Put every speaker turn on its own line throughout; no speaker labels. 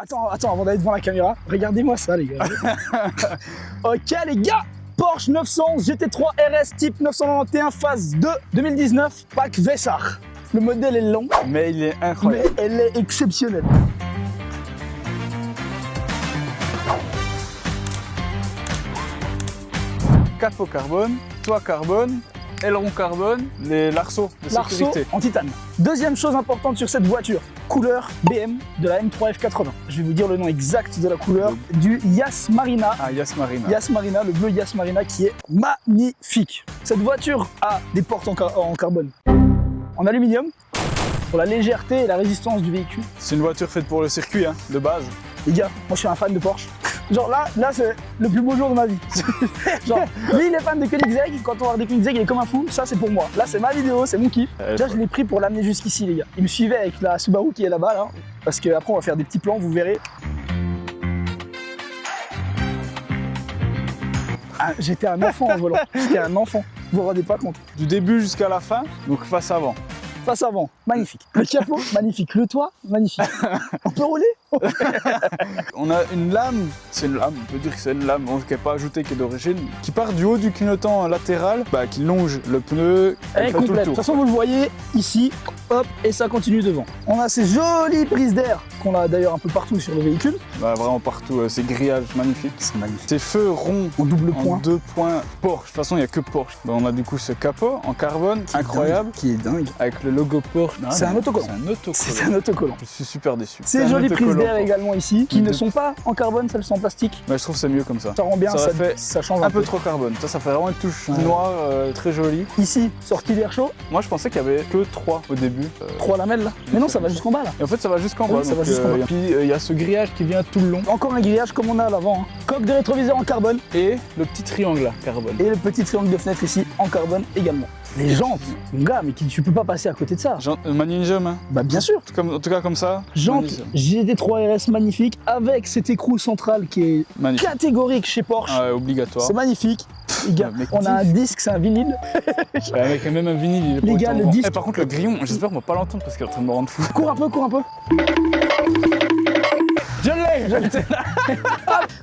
Attends, avant d'aller devant la caméra, regardez-moi ça, les gars. Ok, les gars, Porsche 911 GT3 RS type 991 phase 2 2019, pack Vessar. Le modèle est long,
Mais il est incroyable.
mais elle est exceptionnelle.
Capot carbone, toit carbone, aileron carbone, les l'arceaux de
L'arceau
sécurité.
en titane. Deuxième chose importante sur cette voiture, couleur BM de la M3 F80. Je vais vous dire le nom exact de la couleur du Yas Marina.
Ah, Yas Marina.
Yas Marina, le bleu Yas Marina qui est magnifique. Cette voiture a des portes en carbone, en aluminium, pour la légèreté et la résistance du véhicule.
C'est une voiture faite pour le circuit, hein, de base.
Les gars, moi je suis un fan de Porsche. Genre là c'est le plus beau jour de ma vie. Genre, lui il est fan de Koenigsegg, quand on regarde des Koenigsegg il est comme un fou, ça c'est pour moi. Là c'est ma vidéo, c'est mon kiff. Déjà je l'ai pris pour l'amener jusqu'ici les gars. Il me suivait avec la Subaru qui est là-bas là, parce qu'après on va faire des petits plans, vous verrez. Ah, j'étais un enfant en volant, j'étais un enfant, vous vous rendez pas compte.
Du début jusqu'à la fin, donc face avant.
Face avant, magnifique. Le capot, magnifique. Le toit, magnifique. On peut rouler?
On a une lame, c'est une lame, on peut dire que c'est une lame, qui n'est pas ajoutée, qui est d'origine, qui part du haut du clignotant latéral, qui longe le pneu,
Elle est
fait tout le
complète. De toute
tour.
façon, vous le voyez ici, hop, et ça continue devant. On a ces jolies prises d'air qu'on a d'ailleurs un peu partout sur le véhicule.
Vraiment partout, ces grillages magnifiques.
C'est magnifique.
Ces feux ronds
En double
en
point.
2 points Porsche. De toute façon, il n'y a que Porsche. On a du coup ce capot en carbone, incroyable,
Qui est dingue.
avec le logo Porsche.
C'est un autocollant.
C'est un autocollant.
C'est un autocollant.
Je suis super déçu.
Ces
C'est un
jolies prises
autocollant,
d'air
Porsche.
également ici, qui ne
De-
sont pas en carbone, celles sont en plastique.
Mais je trouve que c'est mieux comme ça.
Ça rend bien,
Ça
ça,
fait
ça change
Un peu trop carbone. Ça fait vraiment une touche
Ouais.
noire, très jolie.
Ici, sortie d'air chaud,
Moi, je pensais qu'il y avait que 3 au début.
3 lamelles là. Mais non, ça va jusqu'en bas là.
Et en fait, ça va jusqu'en
Oui,
bas.
ça va jusqu'en bas.
Puis, il y a ce grillage qui vient tout le long.
Encore un grillage comme on a à l'avant. Hein. Coque de rétroviseur en carbone.
Et le petit triangle là, carbone.
Et le petit triangle de fenêtre ici en carbone également. Les jantes, mon gars, mais tu peux pas passer à côté de ça.
Magnesium, hein.
Bah bien sûr.
En tout cas, comme ça.
Jantes
Magnesium.
GT3 RS magnifique avec cet écrou central qui est
Magnifique.
catégorique chez Porsche.
Ah ouais, obligatoire.
C'est magnifique. Les gars,
mec,
on a un disque, c'est un vinyle.
Ouais, avec même un vinyle, il est
Les
pas
gars,
autant
le
grand.
disque-
Eh, par contre, le grillon, j'espère qu'on va pas l'entendre parce qu'il est en train de me rendre fou.
Cours un peu, cours un peu. Je l'ai.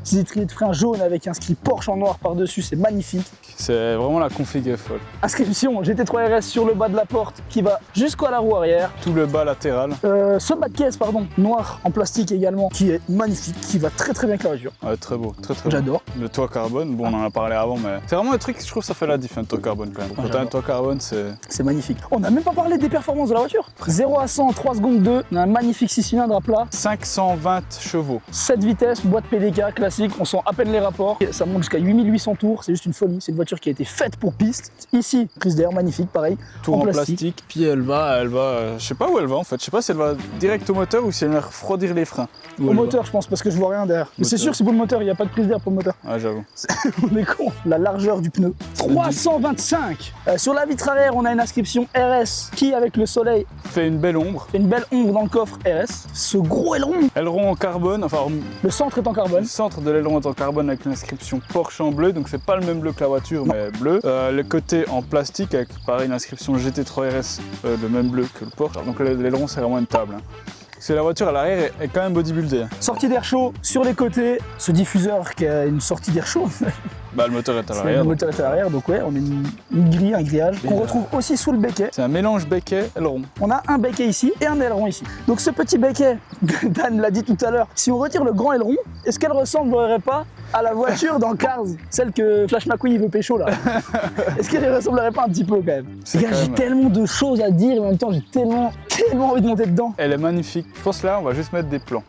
C'est écrit de frein jaune avec inscrit Porsche en noir par-dessus, c'est magnifique.
C'est vraiment la config est folle.
Inscription GT3 RS sur le bas de la porte qui va jusqu'à la roue arrière.
Tout le bas latéral.
Ce bas de caisse, pardon, noir en plastique également, qui est magnifique, qui va très très bien avec la voiture.
Ouais, très beau, très beau.
J'adore.
Le toit carbone, bon, on en a parlé avant, mais c'est vraiment un truc, je trouve que ça fait la diff, un toit carbone quand même. Quand t'as un
j'adore.
toit carbone, c'est.
C'est magnifique. On n'a même pas parlé des performances de la voiture. 0 à 100 en 3 secondes 2. On a un magnifique 6 cylindres à plat.
520 chevaux.
7 vitesses, boîte PDK classique. On sent à peine les rapports. Ça monte jusqu'à 8800 tours. C'est juste une folie. C'est une voiture qui a été faite pour piste. Ici, prise d'air magnifique, pareil.
Tout en plastique. Puis elle va, je sais pas où elle va en fait. Je sais pas si elle va direct au moteur ou si elle va refroidir les freins.
Au moteur, je pense, parce que je vois rien derrière. Mais c'est
Moteur.
sûr que c'est pour le moteur. Il n'y a pas de prise d'air pour le moteur.
Ouais, j'avoue.
On est con. La largeur du pneu. 325. Sur la vitre arrière, on a une inscription RS qui, avec le soleil,
Fait une belle ombre.
fait une belle ombre dans le coffre RS. Ce gros aileron.
Aileron en carbone, enfin
Le centre est en
le
carbone.
centre de l'aileron est en carbone avec l'inscription Porsche en bleu, donc c'est pas le même bleu que la voiture, mais bleu. Le côté en plastique avec pareil une inscription GT3 RS, le même bleu que le Porsche. Donc l'aileron c'est vraiment une table. Hein. Parce que la voiture à l'arrière est quand même bodybuildée. Hein.
Sortie d'air chaud sur les côtés. Ce diffuseur qui a une sortie d'air chaud.
Le moteur est à
Le
l'arrière. donc
moteur est à l'arrière, donc ouais, on a une grille, un grillage qu'on retrouve aussi sous le becquet.
C'est un mélange becquet aileron.
On a un becquet ici et un aileron ici. Donc ce petit becquet, Dan l'a dit tout à l'heure, si on retire le grand aileron, est-ce qu'elle ressemblerait pas à la voiture dans Cars, celle que Flash McQueen il veut pécho là? Est-ce qu'elle ressemblerait pas un petit peu quand même?
C'est
Les gars,
quand
j'ai
même-
tellement de choses à dire et en même temps j'ai tellement envie de monter dedans.
Elle est magnifique. Je pense que là on va juste mettre des plans.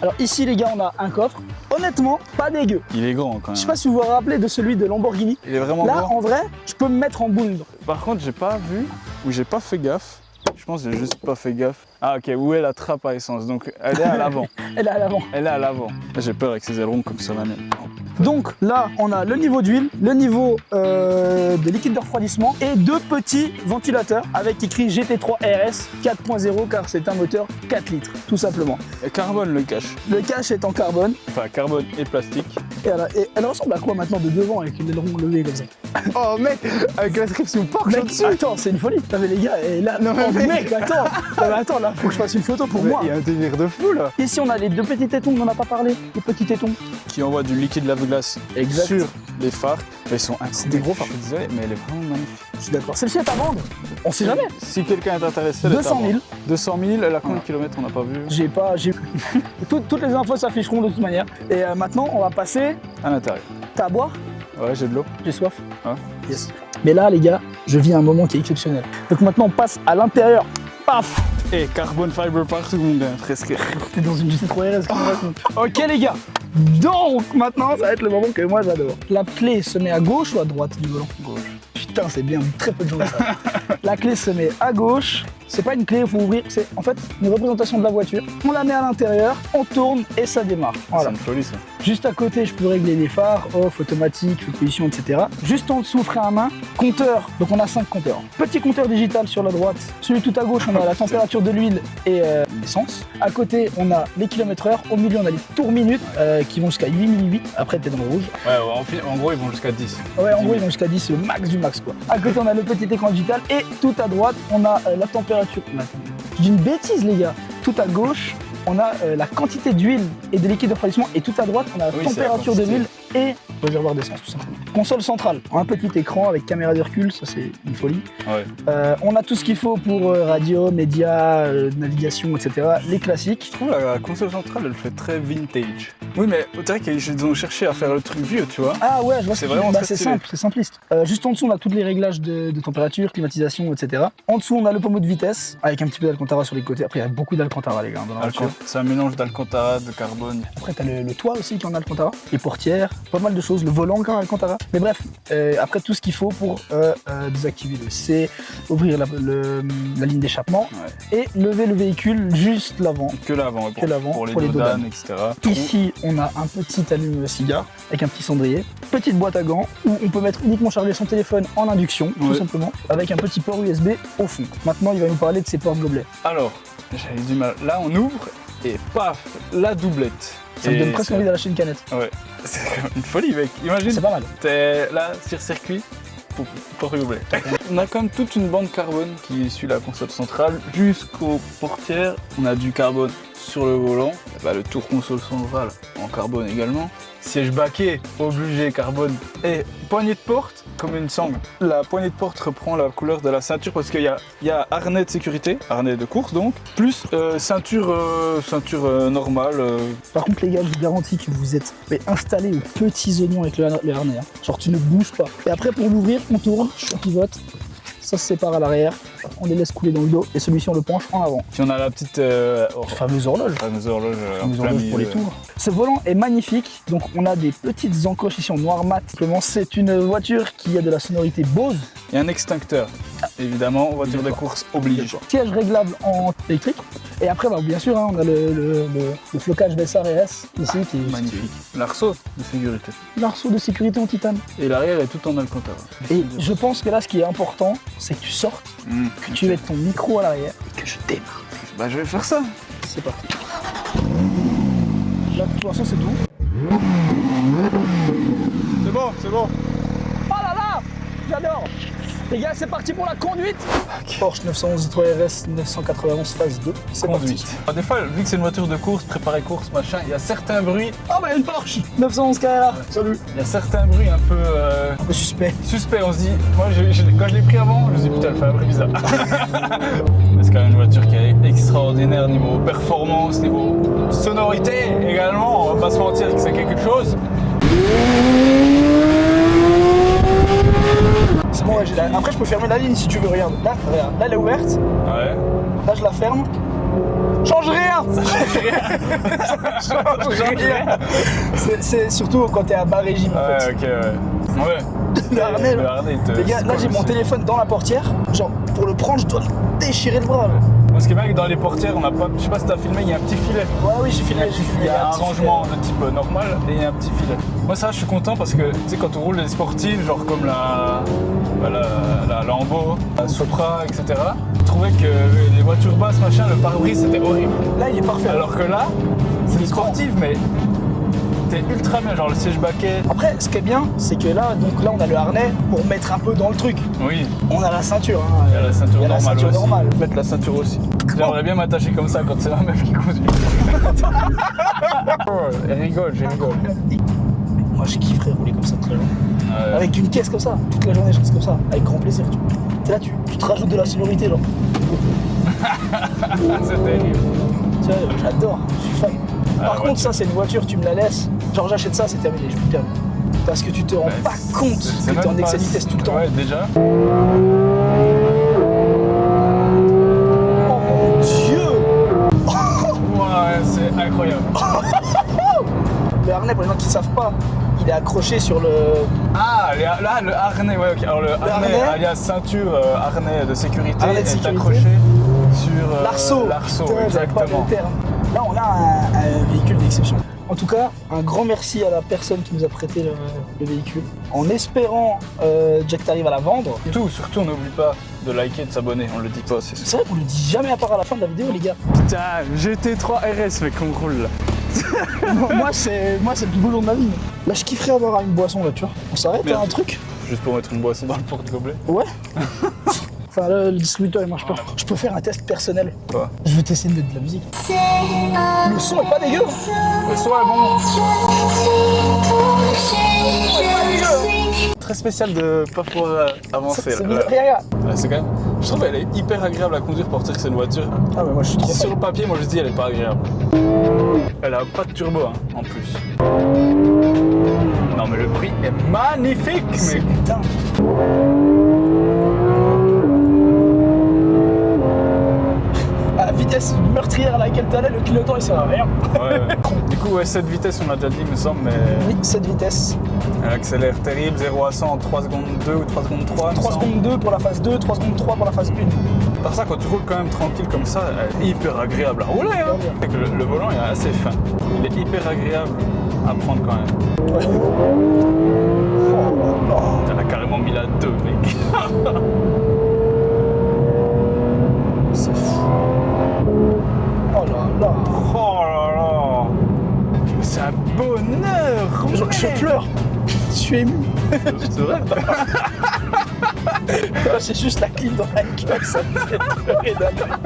Alors ici les gars, on a un coffre. Honnêtement, pas dégueu.
Il est grand quand même.
Je sais pas si vous vous rappelez de celui de Lamborghini.
Il est vraiment
Là,
grand.
en vrai, je peux me mettre en boule.
Par contre, j'ai pas vu ou j'ai pas fait gaffe. Je pense que j'ai juste pas fait gaffe. Ah ok, où est la trappe à essence? Donc elle est à l'avant.
Elle est à l'avant.
Elle est à l'avant. Là, j'ai peur avec ces ailerons comme sur la mienne.
Donc là, on a le niveau d'huile, le niveau de liquide de refroidissement et 2 petits ventilateurs avec écrit GT3 RS 4.0 car c'est un moteur 4 litres, tout simplement.
Et carbone le cache.
Le cache est en carbone.
Enfin, carbone et plastique.
Et elle ressemble à quoi maintenant de devant avec l'aileron levé comme ça?
Oh mec, avec l'inscription Porsche
Mec,
dessus.
attends, c'est une folie. T'as vu les gars, et là,
Non, mais
oh,
mec.
mec, attends. Non, mais attends, là, faut que je fasse une photo pour moi.
Il y a un délire de fou là.
Ici, on a les 2 petits tétons, on n'en a pas parlé. Les petits tétons.
Qui envoie du liquide lave-glace
Exact.
sur les phares. Ils sont
C'est des gros phares.
Je suis désolé, mais elle est vraiment magnifique.
Je suis d'accord. Celle-ci est à vendre. On sait jamais.
Si quelqu'un est intéressé, elle est à
200 000.
vendre. 200 000, elle a combien de kilomètres on n'a pas vu?
J'ai pas. Toutes les infos s'afficheront de toute manière. Et maintenant, on va passer.
À l'intérieur.
T'as à boire?
Ouais, j'ai de l'eau.
J'ai soif.
Ah.
Yes. Mais là, les gars, je vis un moment qui est exceptionnel. Donc maintenant, on passe à l'intérieur. Paf!
Et carbone fiber partout, mon gars, presque.
T'es dans une GT3 RS. Ok, les gars. Donc maintenant, ça va être le moment que moi j'adore. La clé se met à gauche ou à droite du volant?
Gauche.
Putain, c'est bien, très peu de gens le savent. La clé se met à gauche. C'est pas une clé, il faut ouvrir. C'est en fait une représentation de la voiture. On la met à l'intérieur, on tourne et ça démarre. Voilà.
C'est une folie ça.
Juste à côté, je peux régler les phares, off, automatique, feu de position, etc. Juste en dessous, frein à main, compteur. Donc on a 5 compteurs. Petit compteur digital sur la droite. Celui tout à gauche, on a la température de l'huile et l'essence. À côté, on a les kilomètres/heure. Au milieu, on a les tours minutes qui vont jusqu'à 8008. Après, t'es dans le rouge.
Ouais, en gros, ils vont jusqu'à 10.
Ouais, en gros, ils vont jusqu'à 10, le max du max, quoi. À côté, on a le petit écran digital et tout à droite, on a la température. Je dis une bêtise, les gars. Tout à gauche, on a la quantité d'huile et de liquide de refroidissement et tout à droite, on a la
Oui,
température
c'est
de
la
l'huile et réservoir d'essence, tout simplement. Console centrale, un petit écran avec caméra de recul, ça c'est une folie.
Ouais.
On a tout ce qu'il faut pour radio, médias, navigation, etc. Les classiques.
Je trouve la console centrale, elle fait très vintage. Oui, mais c'est vrai qu'ils ont cherché à faire le truc vieux, tu vois.
Ah ouais, je vois.
C'est vraiment très
c'est
stylé.
simple, c'est simpliste. Juste en dessous, on a tous les réglages de température, climatisation, etc. En dessous, on a le pommeau de vitesse avec un petit peu d'Alcantara sur les côtés. Après, il y a beaucoup d'Alcantara, les gars, dans la voiture.
C'est un mélange d'Alcantara, de carbone.
Après, t'as le toit aussi qui en a Alcantara, les portières, pas mal de choses, le volant quand Alcantara. Mais bref, après tout ce qu'il faut pour désactiver le C, ouvrir la ligne d'échappement et lever le véhicule juste l'avant.
Que l'avant,
Que l'avant,
pour les
pour les
dodanes,
dodanes.
etc.
Ici, on a un petit allume-cigare avec un petit cendrier, petite boîte à gants où on peut mettre uniquement charger son téléphone en induction, tout
Ouais.
simplement, avec un petit port USB au fond. Maintenant, il va nous parler de ses portes gobelets.
Alors, j'avais du mal. Là, on ouvre et paf, la doublette.
Ça me
Et
donne presque
c'est-
envie d'acheter une canette.
Ouais, c'est quand même une folie, mec. Imagine,
C'est pas mal.
t'es là sur circuit pour rigoler. On a quand même toute une bande carbone qui suit la console centrale jusqu'aux portières. On a du carbone sur le volant, le tour console centrale en carbone également. Siège baquet, obligé carbone. Et poignée de porte, comme une sangle. La poignée de porte reprend la couleur de la ceinture parce qu'il y a harnais de sécurité, harnais de course donc, plus ceinture normale.
Par contre, les gars, je vous garantis que vous êtes installés aux petits oignons avec le harnais. Hein. Genre, tu ne bouges pas. Et après, pour l'ouvrir, on tourne, on pivote. Ça se sépare à l'arrière, on les laisse couler dans le dos et celui-ci on le penche en avant.
Puis on a la petite
Fameuse horloge.
fameuse horloge en
Fameuse
plein
horloge pour les
milieu.
tours. Ce volant est magnifique, donc on a des petites encoches ici en noir mat. Simplement, c'est une voiture qui a de la sonorité Bose.
Et un extincteur, évidemment, voiture de course oblige.
Siège réglable en électrique. Et après, bien sûr, hein, on a le flocage SR et S ici qui est
Magnifique. L'arceau de sécurité.
l'arceau de sécurité en titane.
Et l'arrière est tout en Alcantara.
Et je pense que là, ce qui est important, c'est que tu sortes, que tu mettes ton micro à l'arrière et que je démarre.
Bah je vais faire ça.
C'est parti. Là, de toute façon, c'est tout.
C'est bon.
Oh là là, j'adore. Les gars, c'est parti pour la conduite. Porsche 911 3 RS 991 phase 2. C'est
Conduite.
parti.
Des fois, vu que c'est une voiture de course, préparée course, machin, il y a certains bruits.
Oh bah, une Porsche 911 KR. Salut.
Il y a certains bruits un peu
Un peu suspect.
suspects. On se dit, moi quand je l'ai pris avant, je me suis dit putain, elle fait un bruit bizarre. Mais c'est quand même une voiture qui est extraordinaire niveau performance, niveau sonorité également. On va pas se mentir que c'est quelque chose.
C'est bon, ouais, après, je peux fermer la ligne si tu veux. Regarde. Là, regarde. Là, elle est ouverte.
Ouais.
Là, je la ferme. Change rien. Change rien. C'est surtout quand t'es à bas régime en
Ouais,
fait.
ok, ouais. Ouais.
Le harnais,
Le harnais, il te-
les gars, là j'ai mon
c'est-
téléphone dans la portière. Genre, pour le prendre, je dois déchirer le bras.
Moi, ce qui est bien, c'est que dans les portières, on n'a pas. Je sais pas si t'as filmé, il y a un petit filet.
Ouais, oui, j'ai filé.
Il y a un
petit
rangement de type normal et il y a un petit filet. Moi ça je suis content parce que tu sais quand on roule des sportives genre comme la Lambo, la Supra, etc. Je trouvais que les voitures basses machin, le pare-brise c'était horrible.
Là, il est parfait.
Alors que là, c'est des sportives mais t'es ultra bien, genre le siège baquet.
Après, ce qui est bien, c'est que là, on a le harnais pour mettre un peu dans le truc.
Oui.
On a la ceinture. Hein.
Il y a la ceinture
Il y a la
normale
ceinture
aussi.
normale.
Mettre la ceinture aussi. J'aimerais bien m'attacher comme ça quand c'est ma meuf qui conduit. Elle rigole, je rigole.
Moi, je kifferais rouler comme ça toute la journée. Avec une caisse comme ça, toute la journée, je reste comme ça, avec grand plaisir. Tu vois. T'es là, tu te rajoutes de la sonorité, genre.
C'est terrible.
Tu vois, j'adore, je suis fan. Par contre, ça, c'est une voiture, tu me la laisses. Genre, j'achète ça, c'est terminé, je peux le permis. Parce que tu te rends pas compte que t'es en excès de vitesse tout le temps.
Ouais, déjà.
Oh mon Dieu!
Ouais, c'est incroyable.
Le harnais, pour les gens qui ne savent pas, il est accroché sur le...
Ah, là, le harnais, ouais, ok. Alors le harnais, alias ceinture, harnais de sécurité,
Harnais de
est
sécurité.
accroché sur
l'arceau.
L'arceau,
Putain, j'avais pas
exactement.
le terme. Là, on a un véhicule d'exception. En tout cas, un grand merci à la personne qui nous a prêté le véhicule. En espérant, Jack, que tu arrives à la vendre.
Surtout, on n'oublie pas de liker et de s'abonner, on le dit pas, c'est
C'est vrai qu'on le dit jamais à part à la fin de la vidéo, les gars.
Putain, GT3 RS, mec, on roule là.
moi, c'est le plus beau jour de ma vie. Là, je kifferais avoir une boisson, là, tu vois. On s'arrête à un truc.
Juste pour mettre une boisson dans le porte-gobelet.
Ouais. Enfin, là, le distributeur, il marche pas. Je peux faire un test personnel.
Quoi?
Je veux tester de mettre de la musique. Le son est pas dégueu.
Le son est bon. Très spécial de pas pouvoir avancer
C'est
là.
rien.
Ouais, c'est quand même. Je trouve qu'elle est hyper agréable à conduire pour dire que c'est une voiture.
Ah, mais moi, je suis trop
Sur
fan.
le papier, moi je dis elle est pas agréable. Elle a pas de turbo hein, en plus. Non mais le prix est magnifique,
C'est
mec.
dingue. À la vitesse meurtrière à laquelle t'allais, le clignotant il sert à rien.
Ouais. Du coup, ouais, cette vitesse, on l'a déjà dit, il me semble, mais
Oui, cette vitesse.
elle accélère terrible, 0 à 100 en 3 secondes 2 ou 3 secondes 3.
3 secondes 2 pour la phase 2, 3 secondes 3 pour la phase 1.
Par ça, quand tu roules quand même tranquille comme ça, elle est hyper agréable à rouler. Hein. C'est que le volant est assez fin. Il est hyper agréable à prendre quand même.
Ouais. Oh là là.
Elle a carrément mis la 2, mec.
C'est fou. Oh là là.
Oh là là. C'est un bonheur.
Je
mec.
pleure. Je suis ému.
C'est vrai.
C'est juste la clim dans la gueule, ça me fait pleurer d'ailleurs.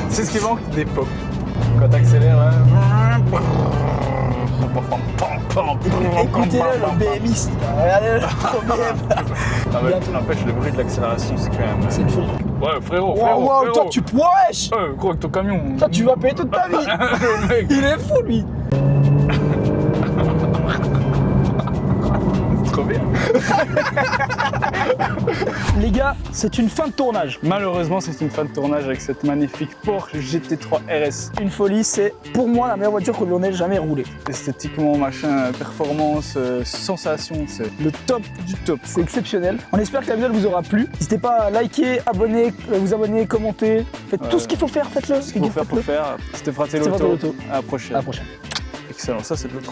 C'est ce qui manque des pop. Quand t'accélères,
Écoutez-le, le BMiste. Regardez le BM.
Ah ouais, n'empêche, le bruit de l'accélération, c'est quand même.
C'est une folie.
Ouais, frérot,
Wow,
frérot.
wow,
frérot.
toi tu wesh.
Gros, avec ton camion.
Toi tu vas payer toute ta vie.
Le mec.
Il est fou lui.
C'est trop bien.
Les gars, c'est une fin de tournage.
Malheureusement, c'est une fin de tournage avec cette magnifique Porsche GT3 RS.
Une folie, c'est pour moi la meilleure voiture que l'on ait jamais roulée.
Esthétiquement, machin, performance, sensation, c'est le top du top.
C'est exceptionnel. On espère que la vidéo vous aura plu. N'hésitez pas à liker, vous abonner, commenter. Faites tout ce qu'il faut faire, faites-le.
Ce qu'il faut faire, faut faire. C'était Fratello
C'était
Auto.
Fratello Auto.
À la prochaine.
À la prochaine.
Excellent, ça c'est de l'autre.